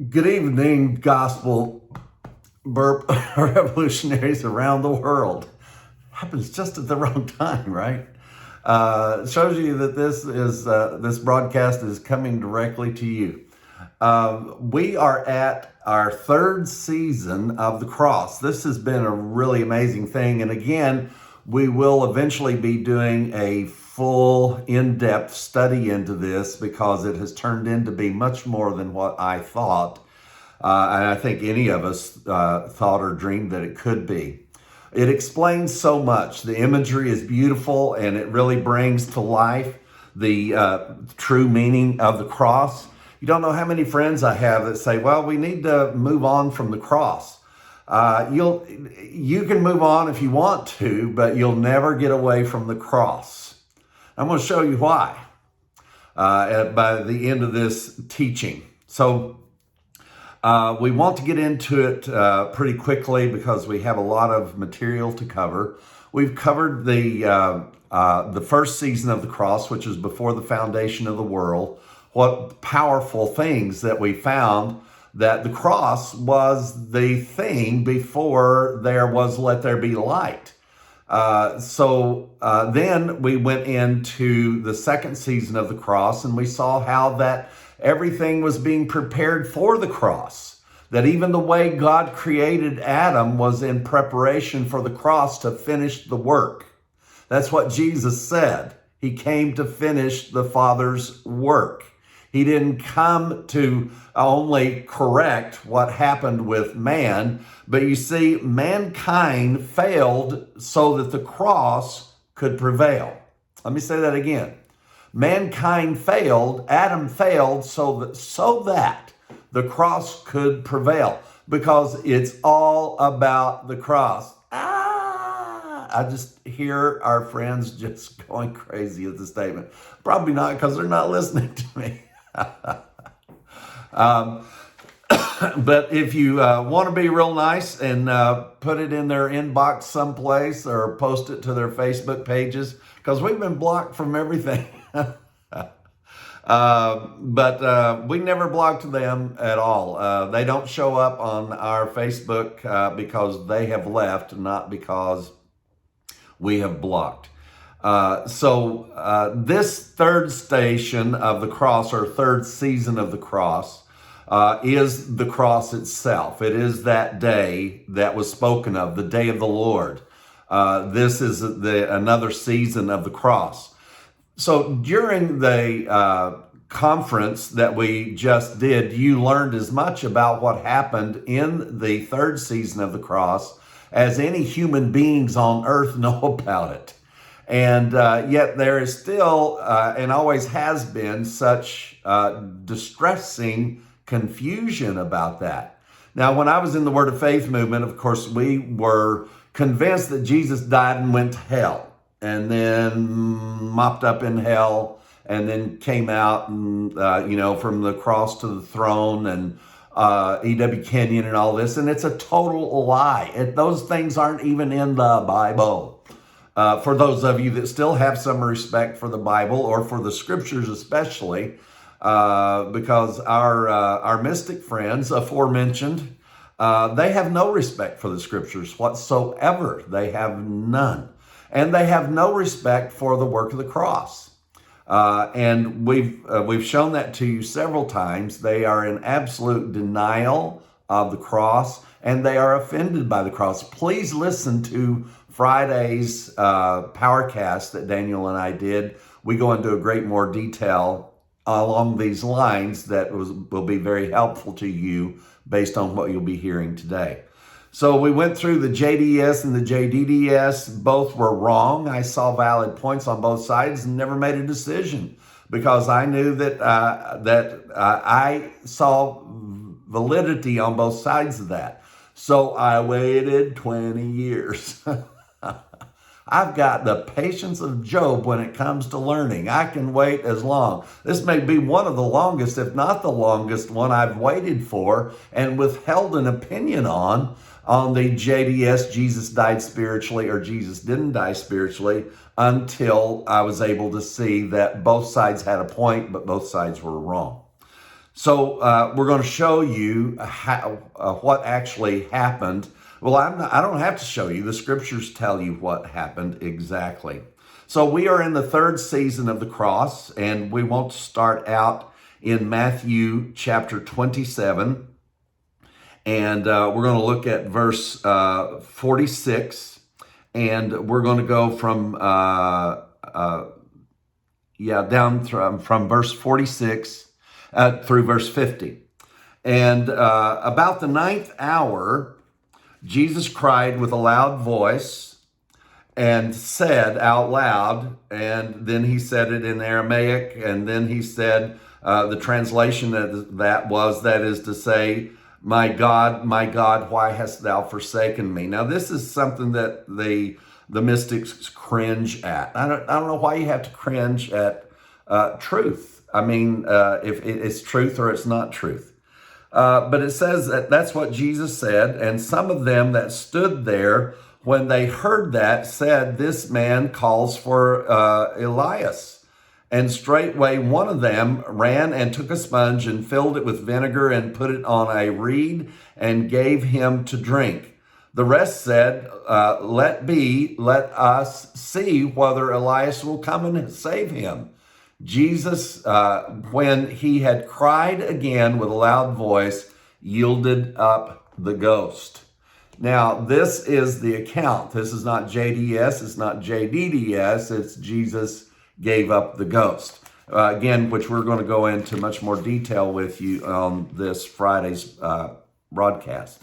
Good evening, gospel burp revolutionaries around the world. Happens just at the wrong time, right? Shows you that this broadcast is coming directly to you. We are at our third season of The Cross. This has been a really amazing thing. And again, we will eventually be doing a full in-depth study into this because it has turned into be much more than what I thought. And I think any of us thought or dreamed that it could be. It explains so much. The imagery is beautiful and it really brings to life the true meaning of the cross. You don't know how many friends I have that say, well, we need to move on from the cross. You can move on if you want to, but you'll never get away from the cross. I'm going to show you why by the end of this teaching. So we want to get into it pretty quickly because we have a lot of material to cover. We've covered the first season of the cross, which is before the foundation of the world. What powerful things that we found, that the cross was the thing before there was let there be light. Then we went into the second season of the cross and we saw how that everything was being prepared for the cross. That even the way God created Adam was in preparation for the cross to finish the work. That's what Jesus said. He came to finish the Father's work. He didn't come to only correct what happened with man, but you see, mankind failed so that the cross could prevail. Let me say that again. Mankind failed, Adam failed so that the cross could prevail, because it's all about the cross. I just hear our friends just going crazy at the statement. Probably not, because they're not listening to me. But if you want to be real nice and put it in their inbox someplace or post it to their Facebook pages, because we've been blocked from everything. But we never blocked them at all. They don't show up on our Facebook because they have left, not because we have blocked. This third station of the cross, or third season of the cross, is the cross itself. It is that day that was spoken of, the day of the Lord. This is another season of the cross. So during the conference that we just did, you learned as much about what happened in the third season of the cross as any human beings on earth know about it. And yet there is still, and always has been, such distressing confusion about that. Now, when I was in the Word of Faith movement, of course, we were convinced that Jesus died and went to hell, and then mopped up in hell, and then came out and, from the cross to the throne, and E.W. Kenyon and all this. And it's a total lie. Those things aren't even in the Bible. For those of you that still have some respect for the Bible, or for the scriptures especially, because our mystic friends aforementioned, they have no respect for the scriptures whatsoever. They have none. And they have no respect for the work of the cross. And we've shown that to you several times. They are in absolute denial of the cross, and they are offended by the cross. Please listen to Friday's Powercast that Daniel and I did. We go into a great more detail along these lines that will be very helpful to you based on what you'll be hearing today. So we went through the JDS and the JDDS. Both were wrong. I saw valid points on both sides and never made a decision, because I knew that I saw validity on both sides of that. So I waited 20 years. I've got the patience of Job when it comes to learning. I can wait as long. This may be one of the longest, if not the longest one I've waited for and withheld an opinion on the JDS, Jesus died spiritually or Jesus didn't die spiritually, until I was able to see that both sides had a point, but both sides were wrong. So we're going to show you what actually happened. Well, I don't have to show you. The scriptures tell you what happened exactly. So we are in the third season of the cross, and we want to start out in Matthew chapter 27. And we're going to look at verse 46. And we're going to go from down from verse 46 through verse 50. And about the ninth hour, Jesus cried with a loud voice and said out loud, and then he said it in Aramaic, and then he said, the translation of that is to say, my God, why hast thou forsaken me? Now, this is something that the mystics cringe at. I don't know why you have to cringe at truth. I mean, if it's truth or it's not truth. But it says that's what Jesus said. And some of them that stood there, when they heard that, said, this man calls for Elias. And straightway one of them ran and took a sponge and filled it with vinegar and put it on a reed and gave him to drink. The rest said, let us see whether Elias will come and save him. Jesus, when he had cried again with a loud voice, yielded up the ghost. Now, this is the account. This is not JDS, it's not JDDS, it's Jesus gave up the ghost. Again, which we're going to go into much more detail with you on this Friday's broadcast.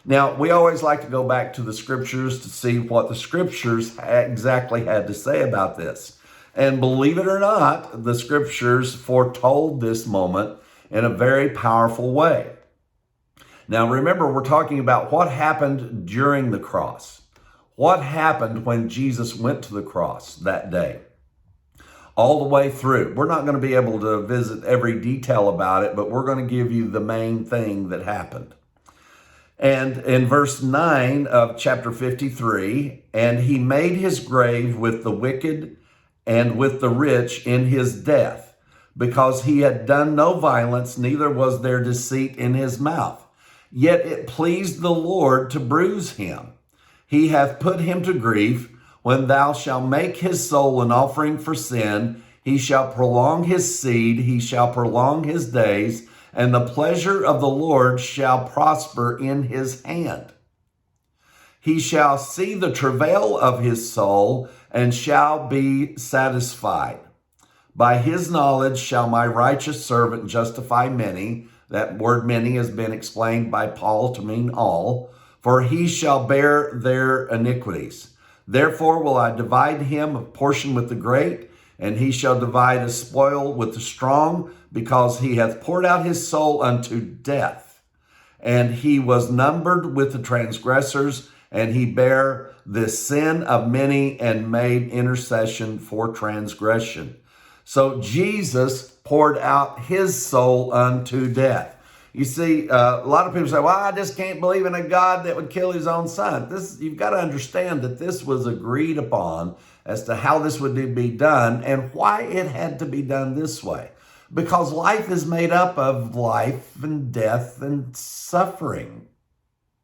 Now, we always like to go back to the scriptures to see what the scriptures exactly had to say about this. And believe it or not, the scriptures foretold this moment in a very powerful way. Now, remember, we're talking about what happened during the cross. What happened when Jesus went to the cross that day? All the way through. We're not going to be able to visit every detail about it, but we're going to give you the main thing that happened. And in verse 9 of chapter 53, and he made his grave with the wicked and with the rich in his death, because he had done no violence, neither was there deceit in his mouth. Yet it pleased the Lord to bruise him. He hath put him to grief. When thou shalt make his soul an offering for sin, he shall prolong his seed, he shall prolong his days, and the pleasure of the Lord shall prosper in his hand. He shall see the travail of his soul, and shall be satisfied. By his knowledge shall my righteous servant justify many. That word many has been explained by Paul to mean all. For he shall bear their iniquities. Therefore will I divide him a portion with the great, and he shall divide a spoil with the strong, because he hath poured out his soul unto death. And he was numbered with the transgressors, and he bare the sin of many and made intercession for transgression. So Jesus poured out his soul unto death. You see, a lot of people say, well, I just can't believe in a God that would kill his own son. You've got to understand that this was agreed upon as to how this would be done and why it had to be done this way. Because life is made up of life and death and suffering,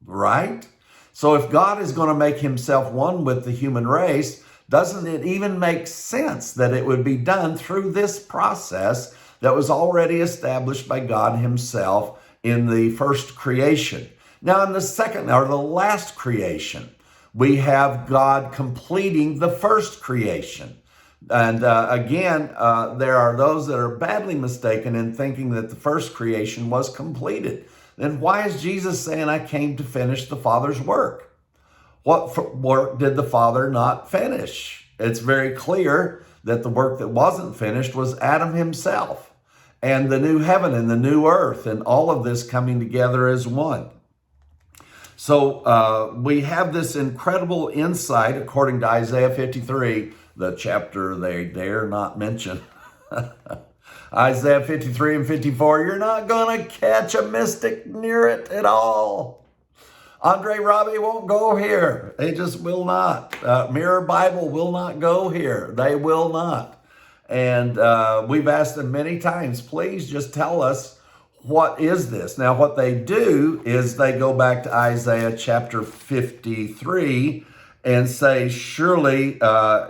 right? So if God is going to make himself one with the human race, doesn't it even make sense that it would be done through this process that was already established by God himself in the first creation? Now, in the second or the last creation, we have God completing the first creation. And again, there are those that are badly mistaken in thinking that the first creation was completed. Then why is Jesus saying, I came to finish the Father's work? What work did the Father not finish? It's very clear that the work that wasn't finished was Adam himself and the new heaven and the new earth and all of this coming together as one. So we have this incredible insight according to Isaiah 53, the chapter they dare not mention. Isaiah 53 and 54, you're not going to catch a mystic near it at all. Andre Robbie won't go here. They just will not. Mirror Bible will not go here. They will not. And we've asked them many times, please just tell us what is this? Now, what they do is they go back to Isaiah chapter 53 and say, surely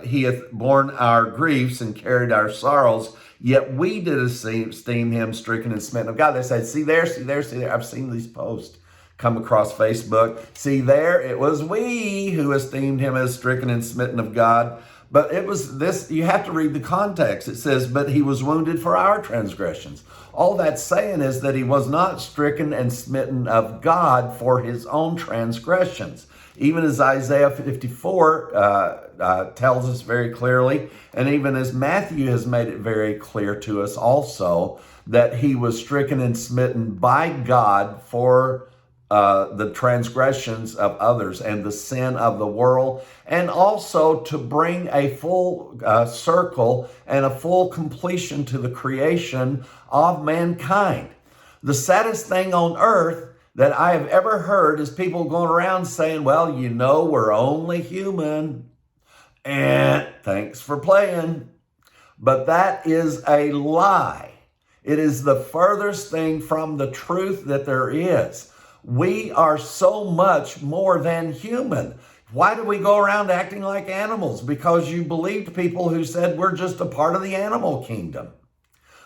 he hath borne our griefs and carried our sorrows, yet we did esteem him stricken and smitten of God. They said, see there, see there, see there. I've seen these posts come across Facebook. See there, it was we who esteemed him as stricken and smitten of God. But it was this, you have to read the context. It says, but he was wounded for our transgressions. All that's saying is that he was not stricken and smitten of God for his own transgressions. Even as Isaiah 54 tells us very clearly, and even as Matthew has made it very clear to us also, that he was stricken and smitten by God for the transgressions of others and the sin of the world, and also to bring a full circle and a full completion to the creation of mankind. The saddest thing on earth that I have ever heard is people going around saying, well, you know, we're only human, and thanks for playing. But that is a lie. It is the furthest thing from the truth that there is. We are so much more than human. Why do we go around acting like animals? Because you believed people who said we're just a part of the animal kingdom.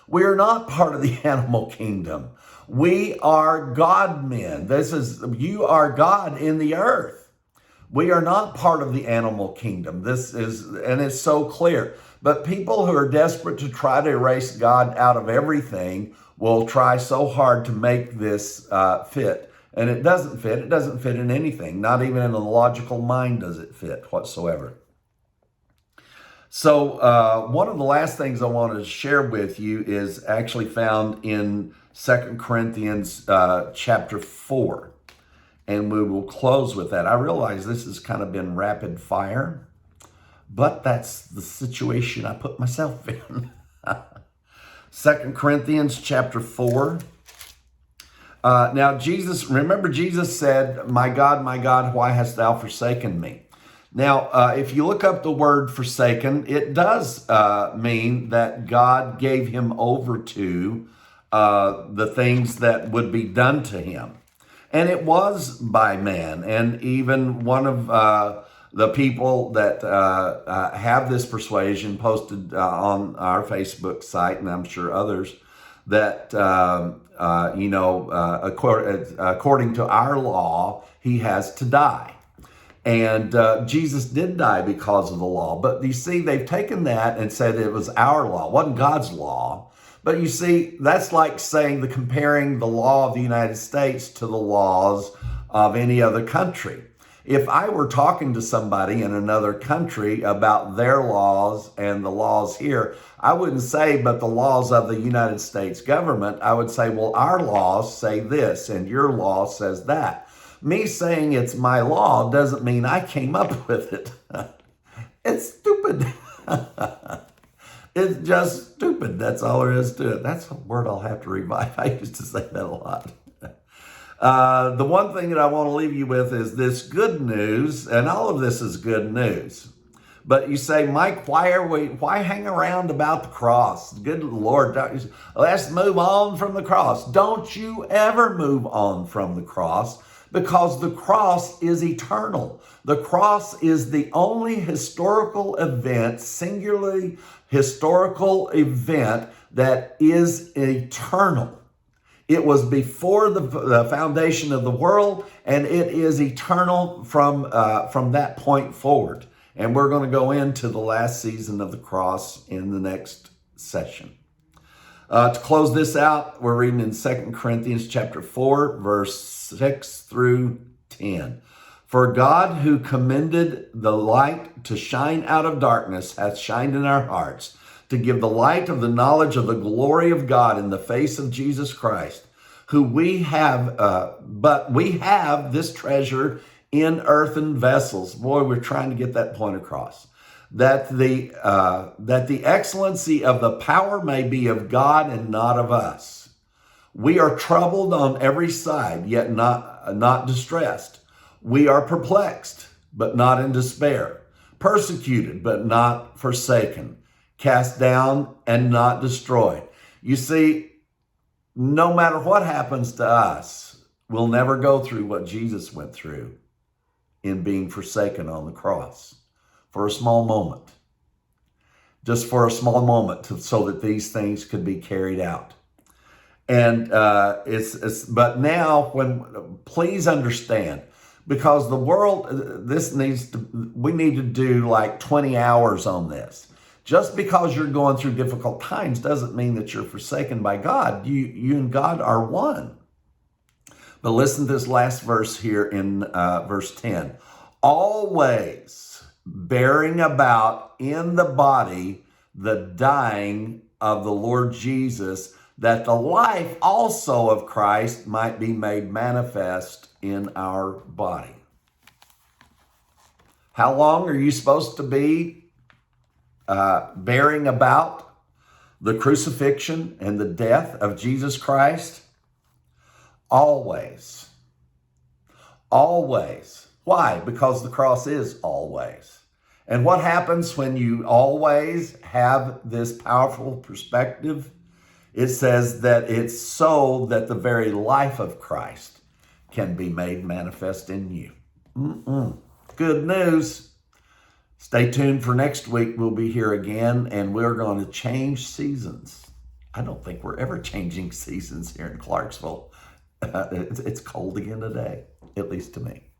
We are not part of the animal kingdom. We are God men. You are God in the earth. We are not part of the animal kingdom. And it's so clear. But people who are desperate to try to erase God out of everything will try so hard to make this fit. And it doesn't fit. It doesn't fit in anything. Not even in a logical mind does it fit whatsoever. So one of the last things I wanted to share with you is actually found in 2 Corinthians chapter 4. And we will close with that. I realize this has kind of been rapid fire, but that's the situation I put myself in. 2 Corinthians chapter 4. Now, remember Jesus said, my God, why hast thou forsaken me? Now, if you look up the word forsaken, it does mean that God gave him over to the things that would be done to him. And it was by man. And even one of the people that have this persuasion posted on our Facebook site, and I'm sure others, that, according to our law, he has to die. And Jesus did die because of the law. But you see, they've taken that and said it was our law. It wasn't God's law. But you see, that's like saying comparing the law of the United States to the laws of any other country. If I were talking to somebody in another country about their laws and the laws here, I wouldn't say, but the laws of the United States government. I would say, well, our laws say this and your law says that. Me saying it's my law doesn't mean I came up with it. It's stupid. It's just stupid. That's all there is to it. That's a word I'll have to revive. I used to say that a lot. The one thing that I want to leave you with is this good news, and all of this is good news. But you say, Mike, why hang around about the cross? Good Lord, let's move on from the cross. Don't you ever move on from the cross, because the cross is eternal. The cross is the only historical event, singularly historical event, that is eternal. It was before the foundation of the world, and it is eternal from that point forward. And we're going to go into the last season of the cross in the next session. To close this out, we're reading in 2 Corinthians chapter 4, verse 6 through 10. For God, who commended the light to shine out of darkness, hath shined in our hearts, to give the light of the knowledge of the glory of God in the face of Jesus Christ, who we have, but we have this treasure in earthen vessels. Boy, we're trying to get that point across. That the excellency of the power may be of God and not of us. We are troubled on every side, yet not distressed. We are perplexed, but not in despair. Persecuted, but not forsaken. Cast down and not destroyed. You see, No matter what happens to us, we'll never go through what Jesus went through in being forsaken on the cross for a small moment, just for a small moment, so that these things could be carried out. And but now, please understand, because the world, we need to do like 20 hours on this. Just because you're going through difficult times doesn't mean that you're forsaken by God. You and God are one. But listen to this last verse here in verse 10. Always bearing about in the body the dying of the Lord Jesus, that the life also of Christ might be made manifest in our body. How long are you supposed to be bearing about the crucifixion and the death of Jesus Christ? Always. Always. Why? Because the cross is always. And what happens when you always have this powerful perspective? It says that it's so that the very life of Christ can be made manifest in you. Good news. Stay tuned for next week. We'll be here again, and we're going to change seasons. I don't think we're ever changing seasons here in Clarksville. It's cold again today, at least to me.